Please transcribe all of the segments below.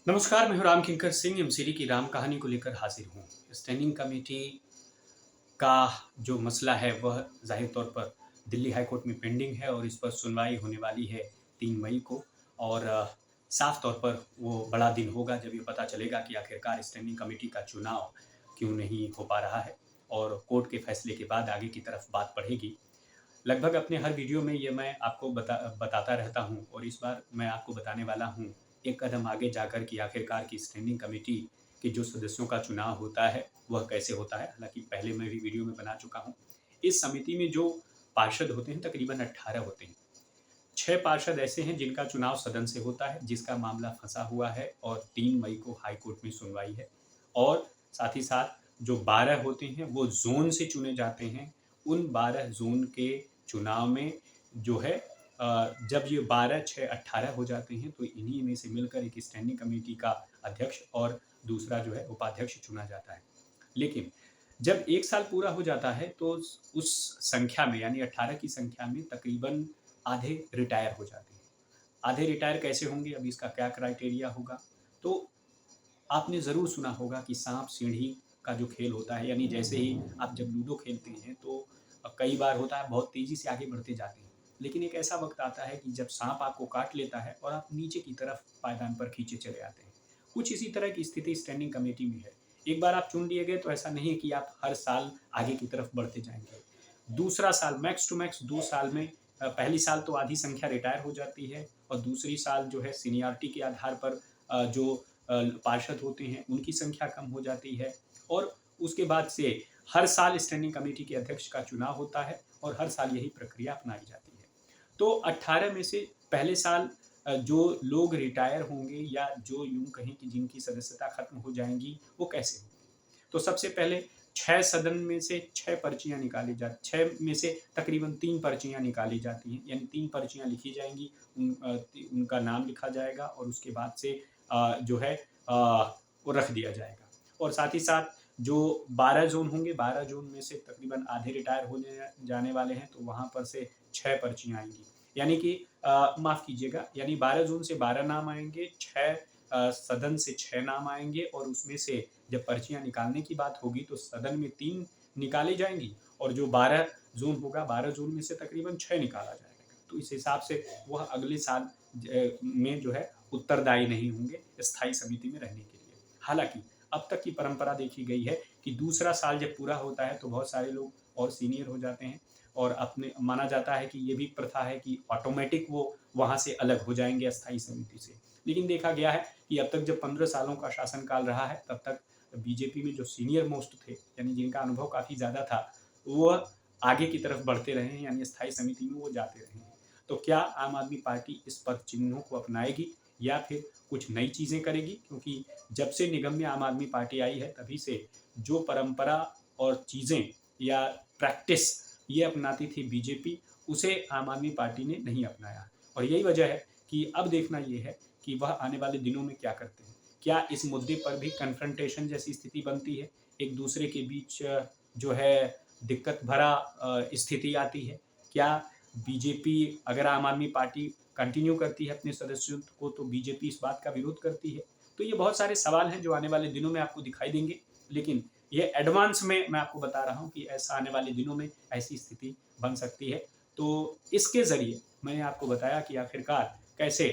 नमस्कार, मैं हूं राम किंकर सिंह एमसीडी की राम कहानी को लेकर हाजिर हूं। स्टैंडिंग कमेटी का जो मसला है वह ज़ाहिर तौर पर दिल्ली हाई कोर्ट में पेंडिंग है और इस पर सुनवाई होने वाली है 3 मई को। और साफ तौर पर वो बड़ा दिन होगा जब ये पता चलेगा कि आखिरकार स्टैंडिंग कमेटी का चुनाव क्यों नहीं हो पा रहा है और कोर्ट के फैसले के बाद आगे की तरफ बात बढ़ेगी। लगभग अपने हर वीडियो में ये मैं आपको बताता रहता हूँ और इस बार मैं आपको बताने वाला हूँ एक कदम आगे जाकर कि आखिरकार की स्टैंडिंग कमेटी के जो सदस्यों का चुनाव होता है वह कैसे होता है। हालांकि पहले मैं भी वीडियो में बना चुका हूँ। इस समिति में जो पार्षद होते हैं तकरीबन 18 होते हैं। 6 पार्षद ऐसे हैं जिनका चुनाव सदन से होता है, जिसका मामला फंसा हुआ है और 3 मई को हाई कोर्ट में सुनवाई है। और साथ ही साथ जो 12 होते हैं वो जोन से चुने जाते हैं। उन 12 जोन के चुनाव में जो है जब ये 12, 6, 18 हो जाते हैं तो इन्हीं में से मिलकर एक स्टैंडिंग कमेटी का अध्यक्ष और दूसरा जो है उपाध्यक्ष चुना जाता है। लेकिन जब 1 साल पूरा हो जाता है तो उस संख्या में यानी 18 की संख्या में तकरीबन आधे रिटायर हो जाते हैं। आधे रिटायर कैसे होंगे, अब इसका क्या क्राइटेरिया होगा? तो आपने ज़रूर सुना होगा कि सांप सीढ़ी का जो खेल होता है, यानी जैसे ही आप जब लूडो खेलते हैं तो कई बार होता है बहुत तेज़ी से आगे बढ़ते जाते हैं। लेकिन एक ऐसा वक़्त आता है कि जब सांप आपको काट लेता है और आप नीचे की तरफ पायदान पर खींचे चले आते हैं। कुछ इसी तरह की स्थिति स्टैंडिंग कमेटी में है। एक बार आप चुन लिए गए तो ऐसा नहीं है कि आप हर साल आगे की तरफ बढ़ते जाएँगे। दूसरा साल मैक्स टू मैक्स 2 साल में पहली साल तो आधी संख्या रिटायर हो जाती है और दूसरी साल जो है सीनियरिटी के आधार पर जो पार्षद होते हैं उनकी संख्या कम हो जाती है और उसके बाद से हर साल स्टैंडिंग कमेटी के अध्यक्ष का चुनाव होता है और हर साल यही प्रक्रिया अपनाई जाती है। तो 18 में से पहले साल जो लोग रिटायर होंगे या जो यूँ कहें कि जिनकी सदस्यता खत्म हो जाएँगी, वो कैसे होंगे? तो सबसे पहले 6 सदन में से 6 पर्चियाँ निकाली जा 6 में से तकरीबन 3 पर्चियाँ निकाली जाती हैं, यानी 3 पर्चियाँ लिखी जाएँगी, उनका नाम लिखा जाएगा और उसके बाद से जो है वो रख दिया जाएगा। और साथ ही साथ जो 12 ज़ोन होंगे, 12 ज़ोन में से तकरीबन आधे रिटायर होने जाने वाले हैं, तो वहाँ पर से 6 पर्चियाँ आएँगी। यानी कि माफ़ कीजिएगा, यानी 12 ज़ोन से 12 नाम आएँगे, 6 सदन से 6 नाम आएँगे और उसमें से जब पर्चियाँ निकालने की बात होगी तो सदन में 3 निकाली जाएँगी और जो 12 ज़ोन होगा, 12 ज़ोन में से तकरीबन 6 निकाला जाएगा। तो इस हिसाब से वह अगले साल में जो है उत्तरदायी नहीं होंगे स्थायी समिति में रहने के लिए। हालाँकि अब तक की परंपरा देखी गई है कि दूसरा साल जब पूरा होता है तो बहुत सारे लोग और सीनियर हो जाते हैं और अपने माना जाता है कि ये भी प्रथा है कि ऑटोमेटिक वो वहाँ से अलग हो जाएँगे अस्थायी समिति से। लेकिन देखा गया है कि अब तक जब 15 सालों का शासनकाल रहा है तब तक बीजेपी में जो सीनियर मोस्ट थे, यानी जिनका अनुभव काफ़ी ज़्यादा था, वो आगे की तरफ बढ़ते रहे हैं, यानी स्थायी समिति में वो जाते रहे हैं। तो क्या आम आदमी पार्टी इस पद चिन्हों को अपनाएगी या फिर कुछ नई चीज़ें करेगी? क्योंकि जब से निगम में आम आदमी पार्टी आई है तभी से जो परंपरा और चीज़ें या प्रैक्टिस ये अपनाती थी बीजेपी, उसे आम आदमी पार्टी ने नहीं अपनाया और यही वजह है कि अब देखना ये है कि वह आने वाले दिनों में क्या करते हैं। क्या इस मुद्दे पर भी कन्फ्रंटेशन जैसी स्थिति बनती है? एक दूसरे के बीच जो है दिक्कत भरा स्थिति आती है? क्या बीजेपी अगर आम आदमी पार्टी कंटिन्यू करती है अपने सदस्यों को तो बीजेपी इस बात का विरोध करती है? तो ये बहुत सारे सवाल हैं जो आने वाले दिनों में आपको दिखाई देंगे। लेकिन ये एडवांस में मैं आपको बता रहा हूँ कि ऐसा आने वाले दिनों में ऐसी स्थिति बन सकती है। तो इसके ज़रिए मैंने आपको बताया कि आखिरकार कैसे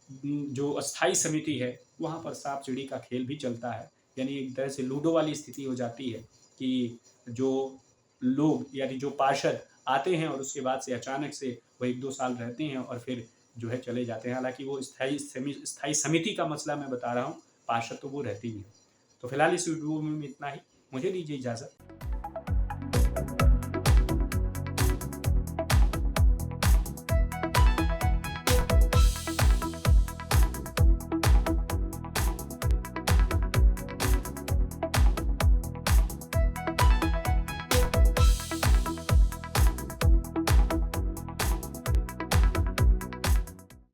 जो अस्थायी समिति है, वहाँ पर सांप-सीढ़ी का खेल भी चलता है। यानी एक तरह से लूडो वाली स्थिति हो जाती है कि जो लोग यानी जो पार्षद आते हैं और उसके बाद से अचानक से वो 1-2 साल रहते हैं और फिर जो है चले जाते हैं। हालाँकि वो स्थायी समिति का मसला मैं बता रहा हूँ, पार्षद तो वो रहते ही हैं। तो फिलहाल इस वीडियो में इतना ही। मुझे दीजिए इजाज़त।